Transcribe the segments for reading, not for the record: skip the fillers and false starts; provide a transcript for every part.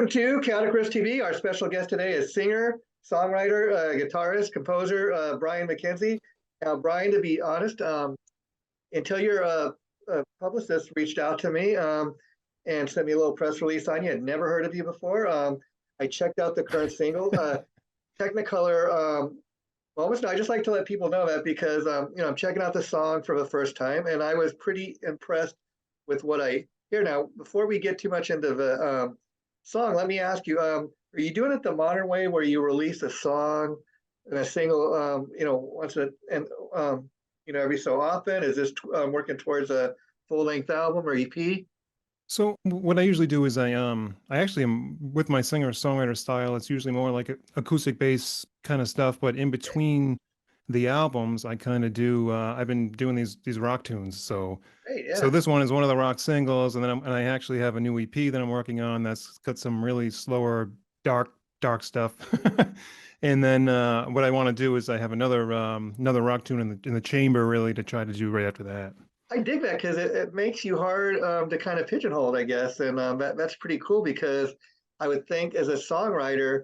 Welcome to Guitarist TV. Our special guest today is singer, songwriter, guitarist, composer Brian McKenzie. Now, Brian, to be honest, until your publicist reached out to me and sent me a little press release on you, I'd never heard of you before. I checked out the current single, Technicolor Moments. Now, I just like to let people know that because I'm checking out the song for the first time, and I was pretty impressed with what I hear. Now, before we get too much into the song, let me ask you: are you doing it the modern way, where you release a song and a single, once and every so often? Is this working towards a full-length album or EP? So what I usually do is I actually am with my singer-songwriter style. It's usually more like acoustic bass kind of stuff, but in between the albums, I kind of do. I've been doing these rock tunes. Hey, So yeah. this one is one of the rock singles, and then I actually have a new EP that I'm working on that's got some really slower, dark stuff. And then what I want to do is I have another rock tune in the chamber, really, to try to do right after that. I dig that because it makes you hard to kind of pigeonhole, I guess, and that's pretty cool because I would think as a songwriter,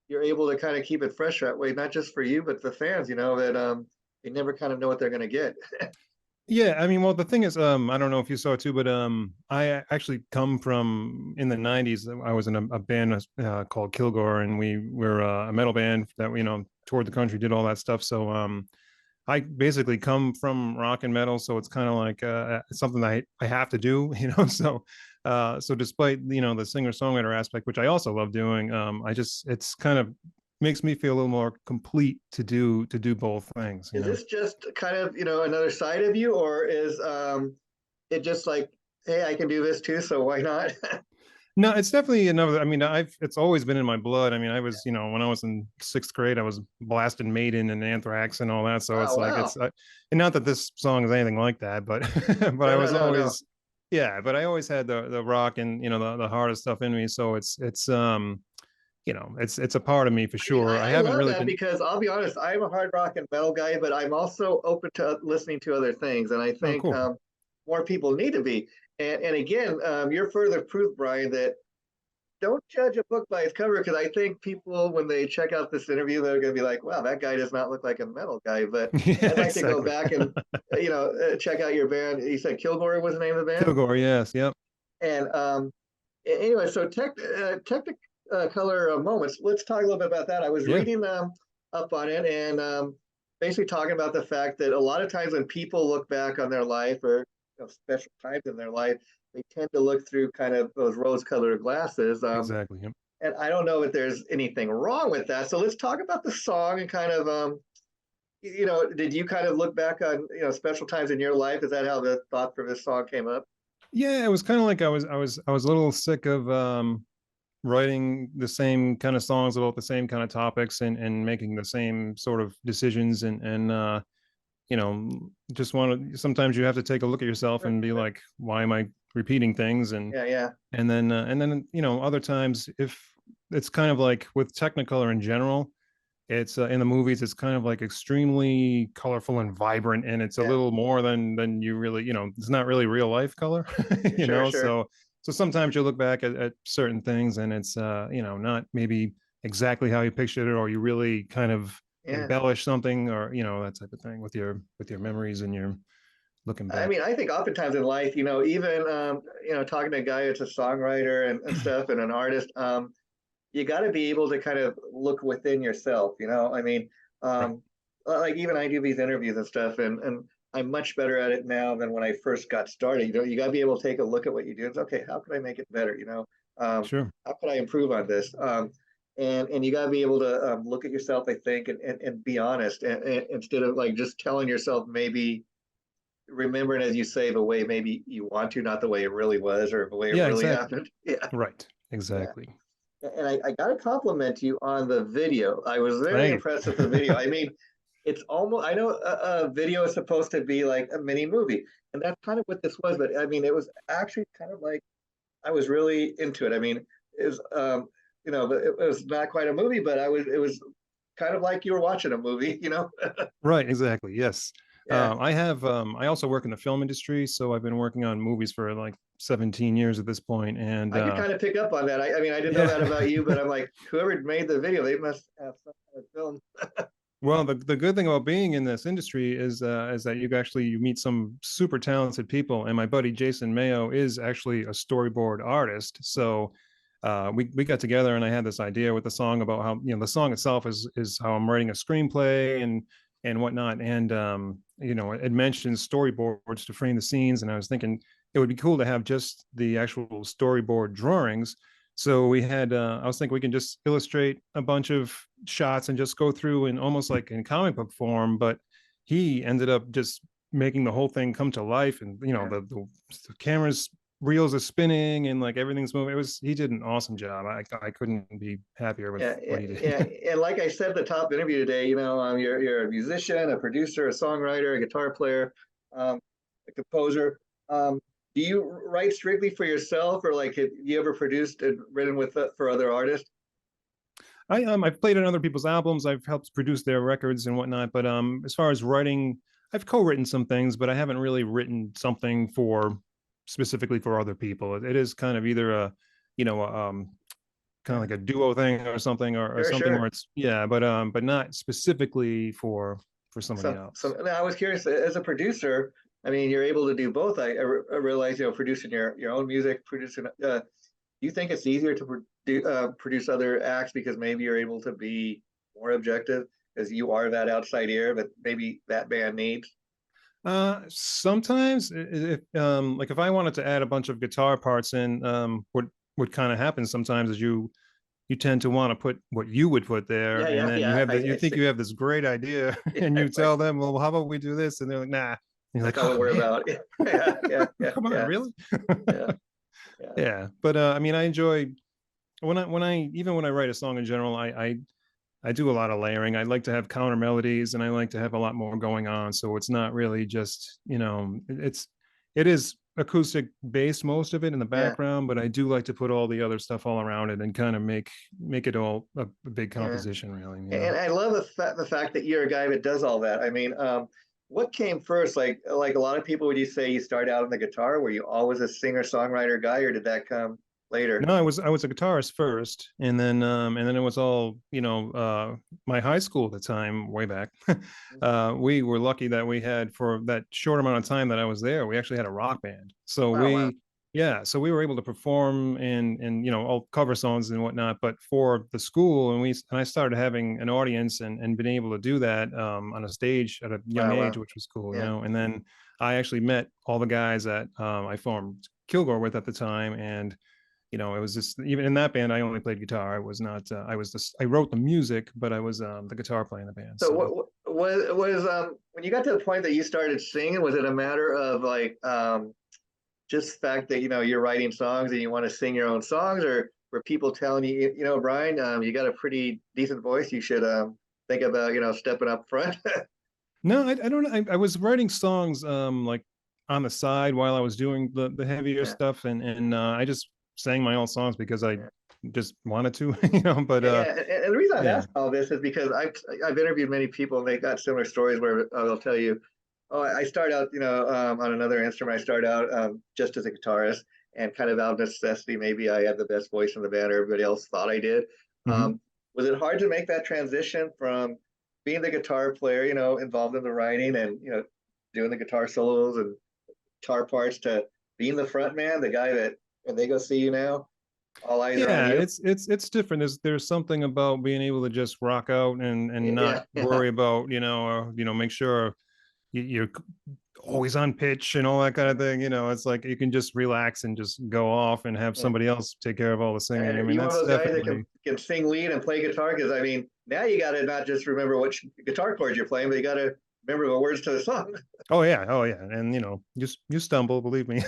you're able to kind of keep it fresh that way, not just for you, but the fans, that they never kind of know what they're going to get. Yeah, I mean, well, the thing is, I don't know if you saw it too, but I actually come from in the '90s. I was in a band called Kilgore, and we were a metal band that toured the country, did all that stuff. So I basically come from rock and metal, so it's kind of like something I have to do, So despite the singer-songwriter aspect, which I also love doing, it's kind of makes me feel a little more complete to do both things. Is this just kind of, another side of you, or is it just like, hey, I can do this too, so why not? No, it's definitely another. I mean, it's always been in my blood. I mean, I was, when I was in sixth grade, I was blasting Maiden and Anthrax and all that. So Oh, it's like wow. and not that this song is anything like that, but but I No, no, was no, no. always, yeah. But I always had the rock and the hardest stuff in me. So it's a part of me for I mean, sure. I I haven't love really that been. because I'll be honest, I'm a hard rock and metal guy, but I'm also open to listening to other things. And I Oh, think cool. more people need to be. And again, you're further proof, Brian, that don't judge a book by its cover, because I think people, when they check out this interview, they're going to be like, wow, that guy does not look like a metal guy. But Yeah, I'd like to go exactly. back and, check out your band. You said Kilgore was the name of the band? Kilgore, yes, yep. And anyway, so Technicolor Moments. Let's talk a little bit about that. I was Yeah. reading up on it and basically talking about the fact that a lot of times when people look back on their life, or special times in their life, they tend to look through kind of those rose-colored glasses. Exactly. Yep. And I don't know if there's anything wrong with that. So let's talk about the song and kind of did you kind of look back on special times in your life? Is that how the thought for this song came up? Yeah, it was kind of like I was a little sick of writing the same kind of songs about the same kind of topics and making the same sort of decisions and you know just want to sometimes you have to take a look at yourself Sure, and be sure. like, why am I repeating things? and Yeah, yeah. and then other times, if it's kind of like with Technicolor in general, it's in the movies, it's kind of like extremely colorful and vibrant, and it's a Yeah, little more than you really, it's not really real life color. sure, sure. So sometimes you look back at certain things and it's not maybe exactly how you pictured it, or you really kind of Yeah. embellish something, or that type of thing with your memories and your looking I back. mean, I think oftentimes in life, even talking to a guy that's a songwriter and stuff and an artist, you got to be able to kind of look within yourself. I mean, Right. like even I do these interviews and stuff, and I'm much better at it now than when I first got started. You got to be able to take a look at what you do and say, okay, how can I make it better? Sure. How can I improve on this? And you got to be able to look at yourself, I think, and be honest, and instead of like just telling yourself maybe remember it as you say the way maybe you want to, not the way it really was or the way it Yeah, really exactly. happened. Yeah, Right. yeah. Exactly. And I got to compliment you on the video. I was very Thank impressed with the video. you. I mean, it's almost, I know a video is supposed to be like a mini movie, and that's kind of what this was. But I mean, it was actually kind of like I was really into it. I mean, it was, it was not quite a movie, but it was kind of like you were watching a movie. Right, exactly. Yes. Yeah. I also work in the film industry, so I've been working on movies for like 17 years at this point, and I could kind of pick up on that. I mean, I didn't know that about you, but I'm like, whoever made the video, they must have some kind of film. Well, the good thing about being in this industry is that you meet some super talented people, and my buddy Jason Mayo is actually a storyboard artist. So we got together, and I had this idea with the song about how, the song itself is how I'm writing a screenplay and whatnot, and it mentions storyboards to frame the scenes, and I was thinking it would be cool to have just the actual storyboard drawings. So I was thinking we can just illustrate a bunch of shots and just go through and almost like in comic book form, but he ended up just making the whole thing come to life. And, Yeah. the camera's reels are spinning and like everything's moving. He did an awesome job. I couldn't be happier with what he did. Yeah. And like I said, the top interview today, you're a musician, a producer, a songwriter, a guitar player, a composer. Do you write strictly for yourself, or like have you ever produced and written with for other artists? I've played on other people's albums. I've helped produce their records and whatnot. But as far as writing, I've co-written some things, but I haven't really written something for specifically for other people. It is kind of either a, kind of like a duo thing or something, or something where it's but not specifically for somebody else. So I was curious, as a producer, I mean, you're able to do both. I realize, producing your own music, producing. Do you think it's easier to produce other acts because maybe you're able to be more objective as you are that outside ear that maybe that band needs? Sometimes like if I wanted to add a bunch of guitar parts in, what kind of happens sometimes is you tend to want to put what you would put there, and then you think you have this great idea, and you tell them, well, how about we do this? And they're like, nah. And you're like, that's not what we're about. Come on, really? Yeah. Yeah. But I mean, I enjoy when I write a song in general, I do a lot of layering. I like to have counter melodies, and I like to have a lot more going on. So it's not really just, it is acoustic based, most of it in the background, but I do like to put all the other stuff all around it and kind of make it all a big composition, really. And I love the fact that you're a guy that does all that. I mean, what came first? Like a lot of people, would you say you start out on the guitar? Were you always a singer songwriter guy, or did that come later? No, I was a guitarist first, and then it was all, my high school at the time, way back. We were lucky that we had, for that short amount of time that I was there, we actually had a rock band. So Wow. so we were able to perform and all cover songs and whatnot. But for the school, and I started having an audience and been able to do that on a stage at a young age, which was cool, And then I actually met all the guys that I formed Kilgore with at the time, and it was just, even in that band, I only played guitar. I was not, I wrote the music, but I was the guitar player in the band. So what was when you got to the point that you started singing, was it a matter of like just the fact that you're writing songs and you want to sing your own songs, or were people telling you, Brian, you got a pretty decent voice, you should think about stepping up front? No, I don't know. I was writing songs like on the side while I was doing the heavier stuff, and I just sang my own songs because I just wanted to, But and the reason I'm asking all this is because I've interviewed many people, and they got similar stories where they'll tell you, oh, I start out, on another instrument. I start out just as a guitarist, and kind of out of necessity, maybe I had the best voice in the band, or everybody else thought I did. Was it hard to make that transition from being the guitar player, involved in the writing and doing the guitar solos and guitar parts, to being the front man, the guy that when they go see you now, all eyes are on you? it's different. There's something about being able to just rock out and not worry about, make sure you're always on pitch and all that kind of thing. It's like you can just relax and just go off and have somebody else take care of all the singing. And I mean, you that's one of those guys definitely that can sing lead and play guitar, because I mean, now you got to not just remember which guitar chords you're playing, but you got to remember the words to the song. Oh yeah, and you stumble, believe me.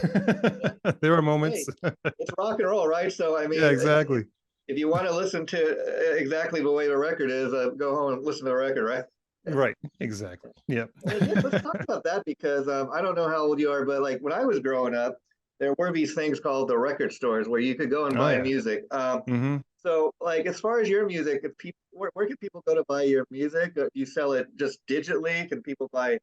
There are moments. Hey, it's rock and roll, right? So I mean, yeah, exactly. If you want to listen to exactly the way the record is, go home and listen to the record, right? Right, exactly. Yeah. Let's talk about that, because I don't know how old you are, but like when I was growing up, there were these things called the record stores where you could go and buy music. So, like, as far as your music, if people, where can people go to buy your music? Do you sell it just digitally? Can people buy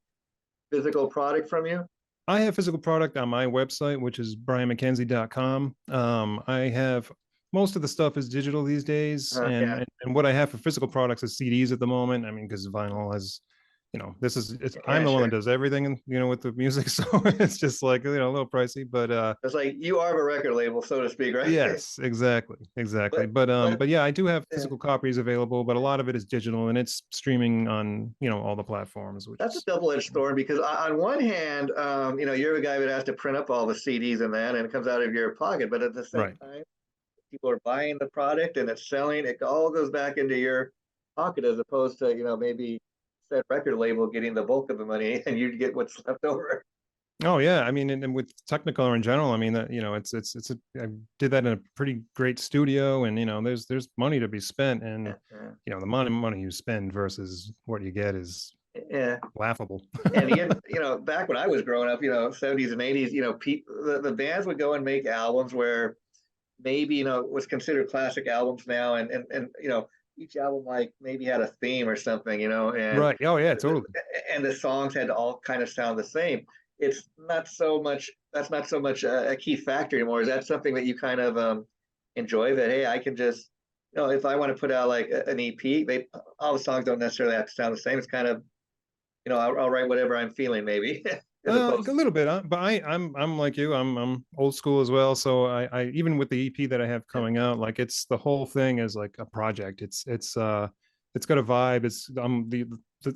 physical product from you? I have physical product on my website, which is brianmckenzie.com. I have most of the stuff is digital these days, Yeah, and what I have for physical products is CDs at the moment. I mean, because vinyl has, I'm yeah, the one that sure. does everything, with the music, so it's just like a little pricey, but It's like you are a record label, so to speak, right? yes, exactly. But But yeah, I do have yeah, physical copies available, but a lot of it is digital and it's streaming on all the platforms, which that's a is double-edged sword because on one hand, you're the guy that has to print up all the CDs and that, and it comes out of your pocket. But at the same right. time, people are buying the product and it's selling. It all goes back into your pocket as opposed to maybe that record label getting the bulk of the money and you get what's left over. Oh yeah, I mean, and with Technicolor in general, I mean that I did that in a pretty great studio, and there's money to be spent, and Yeah, yeah. the money you spend versus what you get is Yeah. laughable. And again, back when I was growing up, 70s and 80s, the bands would go and make albums where maybe, was considered classic albums now. And each album like maybe had a theme or something, Right. Oh yeah, totally. and the songs had to all kind of sound the same. It's not so much, that's not so much a key factor anymore. Is that something that you kind of enjoy that, hey, I can just, if I want to put out like an EP, all the songs don't necessarily have to sound the same. It's kind of, I'll write whatever I'm feeling, maybe, as A opposed. little bit, but I'm like you. I'm old school as well. So I even with the EP that I have Yeah, coming out, like it's the whole thing is like a project. It's got a vibe. It's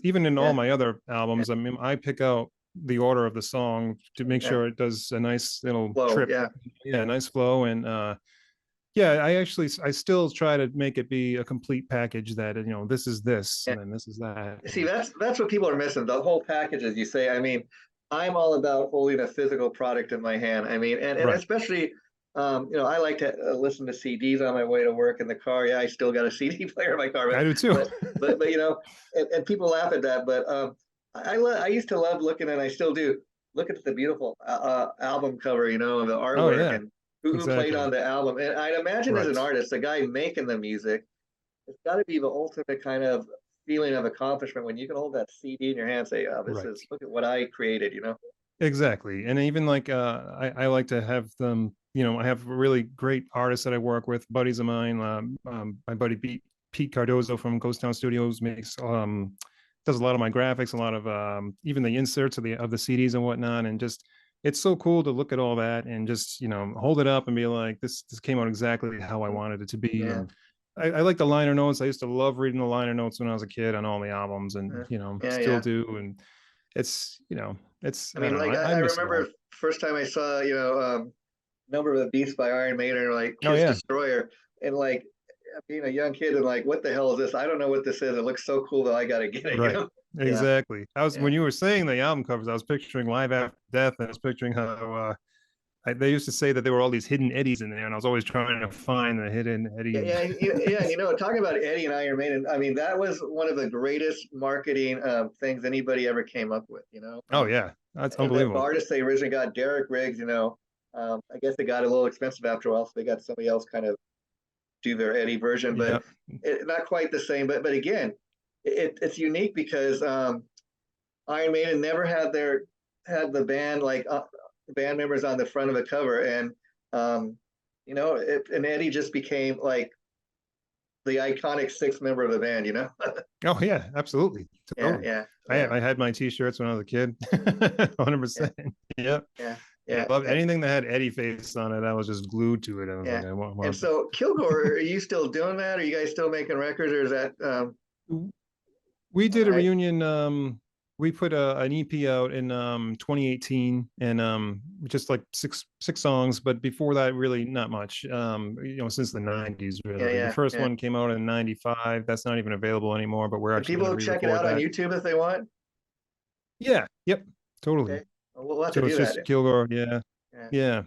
even in all yeah, my other yeah, albums. I mean, I pick out the order of the song to make yeah. sure it does a nice little Flow, trip. yeah. Yeah, nice flow, and yeah, I still try to make it be a complete package that this is this Yeah. and then this is that. See, that's what people are missing. The whole package, as you say. I mean, I'm all about holding a physical product in my hand. I mean, and Right. especially, I like to listen to CDs on my way to work in the car. Yeah, I still got a CD player in my car, I do too. but and people laugh at that. But I used to love looking, and I still do look at the beautiful album cover, and the Oh artwork, yeah, and who played exactly. on the album. And I'd imagine as an Right. artist, the guy making the music, it's got to be the ultimate kind of feeling of accomplishment when you can hold that CD in your hand and say, "Oh, this Right. is look at what I created." Exactly. And even like I like to have them, I have really great artists that I work with, buddies of mine. My buddy Pete Cardozo from Ghost Town Studios does a lot of my graphics, a lot of even the inserts of the CDs and whatnot. And just it's so cool to look at all that and just, hold it up and be like, this came out exactly how I wanted it to be. Yeah, And I like the liner notes. I used to love reading the liner notes when I was a kid on all the albums, and yeah, still yeah. do. And it's it's I I mean, don't know. like I I miss it remember all. first time I saw, Number of the Beast by Iron Maiden, or like Oh Kiss yeah, Destroyer, and like being a young kid and like, what the hell is this? I don't know what this is. It looks so cool that I got to get it. right. Yeah, Exactly. I was yeah. when you were saying the album covers, I was picturing Live After Death, and I was picturing how they used to say that there were all these hidden Eddies in there, and I was always trying to find the hidden Eddie. Yeah, And yeah, yeah. And talking about Eddie and Iron Maiden, I mean, that was one of the greatest marketing things anybody ever came up with. oh yeah, that's And the unbelievable. artist they originally got, Derek Riggs, I guess they got a little expensive after a while, so they got somebody else kind of do their Eddie version, but Yeah. not quite the same. But again, it's unique because Iron Maiden never had the band like band members on the front of the cover, and and Eddie just became like the iconic sixth member of the band. Oh yeah, absolutely, Yeah, totally. yeah, I yeah, I had my T-shirts when I was a kid, yeah, 100%. Yep. yeah, Yeah, yeah, I loved yeah, anything that had Eddie face on it. I was just glued to it. I was yeah. like, I want And more. so, Kilgore, are you still doing that? Are you guys still making records, or is that We all did a right? reunion. We put an EP out in 2018, and just like six songs. But before that, really not much. Since the '90s, Yeah, really. The yeah, first yeah. one came out in '95. That's not even available anymore. But we're Can actually going to people check it re-record out on that. YouTube if they want? Yeah. Yep. Totally. Okay, well, we'll have to So it's do that. just Kilgore. Yeah. Yeah. Yeah.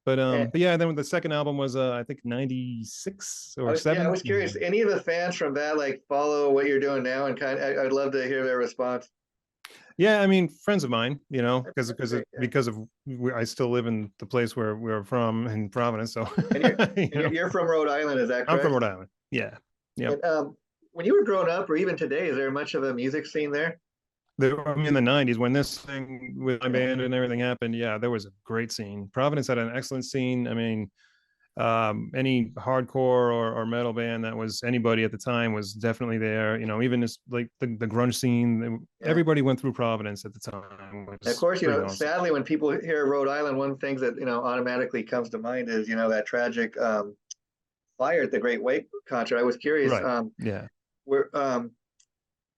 And But yeah, then the second album was I think '96 I or was, yeah, I '7. was curious. Any of the fans from that like follow what you're doing now, and I'd love to hear their response. Yeah, I mean, friends of mine, That's great. Yeah. because of I still live in the place where we're from in Providence, so And you're you and you're from Rhode Island, is that I'm from correct? Rhode Island. Yeah, yep. And when you were growing up, or even today, is there much of a music scene there? I mean, in the '90s when this thing with my Yeah, band and everything happened, yeah, there was a great scene. Providence had an excellent scene. I mean, any hardcore or metal band that was anybody at the time was definitely there. You know, even this like the grunge scene, yeah. everybody went through Providence at the time, which And of is course, pretty awesome. sadly, when people hear Rhode Island, one thing that automatically comes to mind is that tragic fire at the Great Wake concert. I was curious, Right. Yeah. where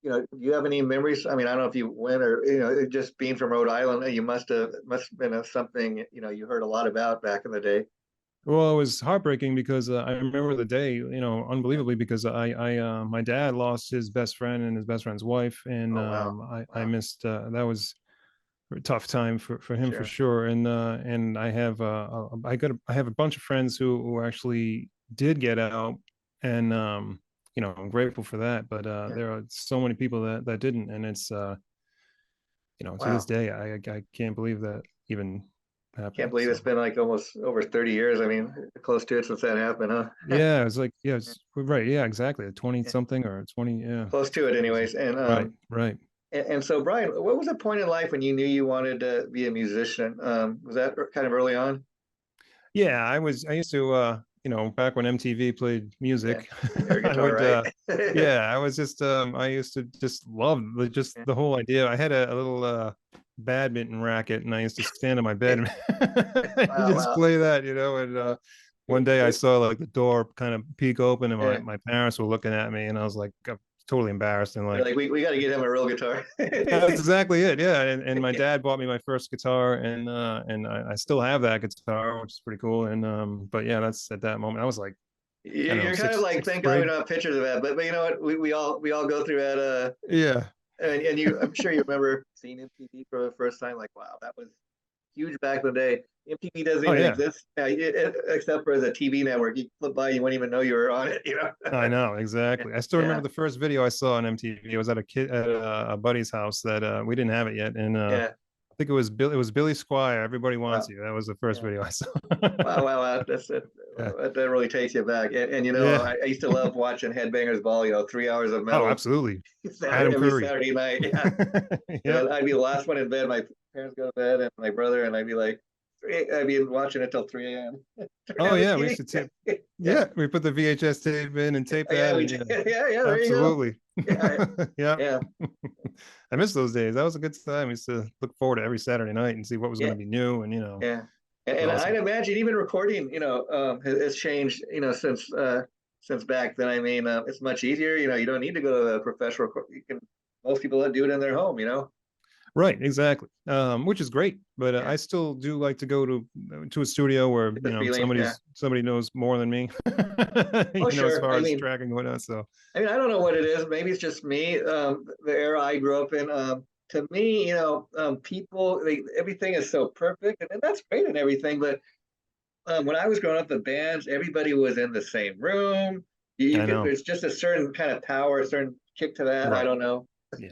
do you have any memories? I mean, I don't know if you went or just being from Rhode Island, you must have been something you heard a lot about back in the day. Well, it was heartbreaking because I remember the day, Yeah. unbelievably, because my dad lost his best friend and his best friend's wife, and Oh wow, I wow, missed. That was a tough time for him for sure. sure. And I have a bunch of friends who actually did get out, and I'm grateful for that. But Yeah, there are so many people that didn't, and it's to this wow. day I can't believe that even Can't happened. believe So. it's been like almost over 30 years. I mean, close to it since that happened, huh? Yeah, it's like, yeah, it's right. Yeah, exactly. 20 Yeah, something or 20. Yeah. close to it, Crazy. anyways. And Right, right. so, Brian, what was the point in life when you knew you wanted to be a musician? Was that kind of early on? Yeah, I used to, back when MTV played Yeah, music, air I guitar, would, right? yeah, I was just, I used to just love just Yeah. the whole idea. I had a little, badminton racket and I used to stand on my bed and Wow, just wow. play that, and, Yeah. one day I saw like the door kind of peek open and my, Yeah. my parents were looking at me and I was like, totally embarrassed and You're like, like, we got to get him a real guitar. that's exactly it. Yeah. And my dad bought me my first guitar and I still have that guitar, which is pretty cool. And but yeah, that's at that moment. I was like, I don't know, You're kind of like, sixth thank God we grade. don't have pictures of that. But you know what? We all go through that. Yeah. And I'm sure you remember seeing MTV for the first time. Like, wow, that was huge back in the day. MTV doesn't Oh even yeah. exist except for as a TV network. You flip by, you wouldn't even know you were on it. I know Yeah, exactly. I still remember yeah, the first video I saw on MTV. It was at a buddy's house that we didn't have it yet, and yeah. I think it was Bill. It was Billy Squire. Everybody wants Wow, you. That was the first yeah. video I saw. Wow, wow, wow. Yeah. That really takes you back. And Yeah. I used to love watching Headbangers Ball. 3 hours of Oh, metal absolutely. Saturday, Adam every Curry. Saturday night. Yeah, and Yeah. then I'd be the last one in bed. My parents go to bed, and my brother and I'd be like, I'd be watching it till 3 a.m. Oh Have a yeah, we used TV. to tape. Yeah, Yeah, we put the VHS tape in and tape yeah, that, we and did. yeah, Yeah, yeah. There you go. absolutely. Yeah, Yeah, yeah, I miss those days. That was a good time. I used to look forward to every Saturday night and see what was going yeah, to be new, and yeah. it was And I'd awesome. imagine even recording, has changed, since back then. I mean, it's much easier. You don't need to go to a professional. You can. Most people that do it in their home. Right, exactly. Which is great, but Yeah, I still do like to go to a studio where get the feeling. Yeah. somebody knows more than me, Oh, as sure. far I as mean, tracking and whatnot. So I don't know what it is. Maybe it's just me. The era I grew up in. To me, people, everything is so perfect, and that's great and everything. But when I was growing up, the bands, everybody was in the same room. You I could. know. There's just a certain kind of power, a certain kick to that. I Right. don't know. Yeah.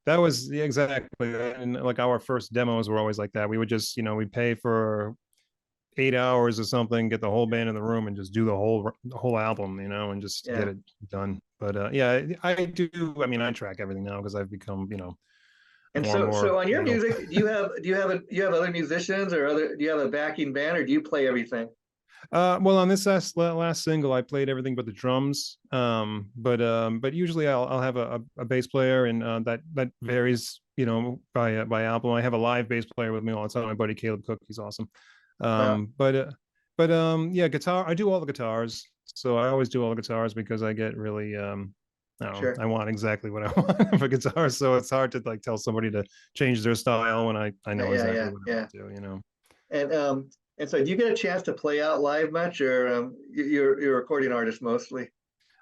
That was yeah, exactly. And like our first demos were always like that. We would just, we'd pay for 8 hours or something, get the whole band in the room and just do the whole album, and just Yeah. get it done. But yeah, I do. I mean, I track everything now because I've become, And more and so more, on your music, do you have other musicians or do you have a backing band or do you play everything? Well, on this last single, I played everything but the drums. But usually I'll have a bass player, and that varies, by album. I have a live bass player with me all the time. My buddy Caleb Cook, he's awesome. Wow. Yeah, guitar. I do all the guitars, so I always do all the guitars because I get really I don't know, Sure. I want exactly what I want for guitar, so it's hard to like tell somebody to change their style when I Yeah, know yeah, exactly yeah, what I yeah. want to. And so do you get a chance to play out live much, or you're a recording artist mostly?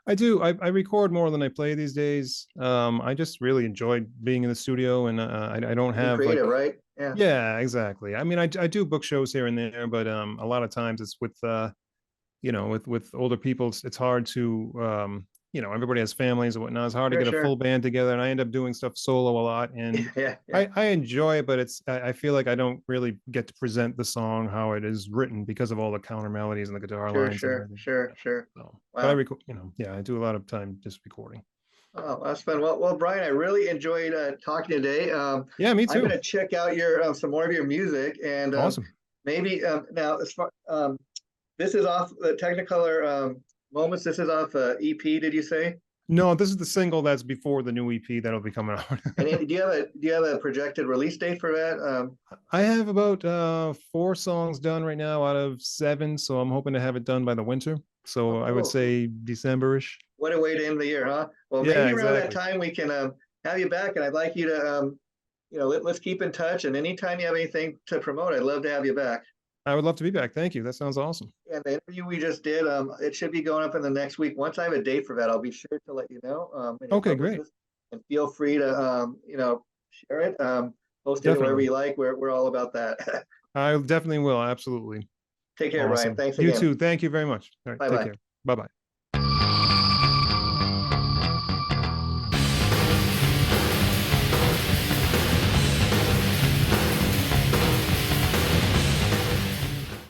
I do. I record more than I play these days. I just really enjoy being in the studio, and I don't Being have like, creative, right? Yeah, yeah, exactly. I mean, I do book shows here and there, but a lot of times it's with with older people. It's hard to everybody has families and whatnot. It's hard to sure, get a full sure. band together, and I end up doing stuff solo a lot. And Yeah, yeah. I enjoy it, but I feel like I don't really get to present the song how it is written because of all the counter melodies and the guitar Sure, lines and sure, everything. sure, sure. So, but I Wow. record, yeah, I do a lot of time just recording. Oh, that's fun. Well, Brian, I really enjoyed talking today. Yeah, me I'm too. going to check out your some more of your music, and Awesome. maybe now as far this is off the Technicolor Moments. This is off EP. Did you say? No, this is the single that's before the new EP that'll be coming out. And do you have a projected release date for that? I have about 4 songs done right now out of 7, so I'm hoping to have it done by the winter. Oh, So I would cool. say December-ish. What a way to end the year, huh? Well, Yeah, maybe around that exactly. time we can have you back, and I'd like you to let's keep in touch. And anytime you have anything to promote, I'd love to have you back. I would love to be back. Thank you. That sounds awesome. And the interview we just did, it should be going up in the next week. Once I have a date for that, I'll be sure to let you know. And your Okay, great. publicist. And feel free to share it, post it wherever Definitely. you like. We're all about that. I definitely will. Absolutely. Take care, Brian. Awesome. Thanks You again. too. Thank you very much. All right, Bye take bye. care. Bye-bye.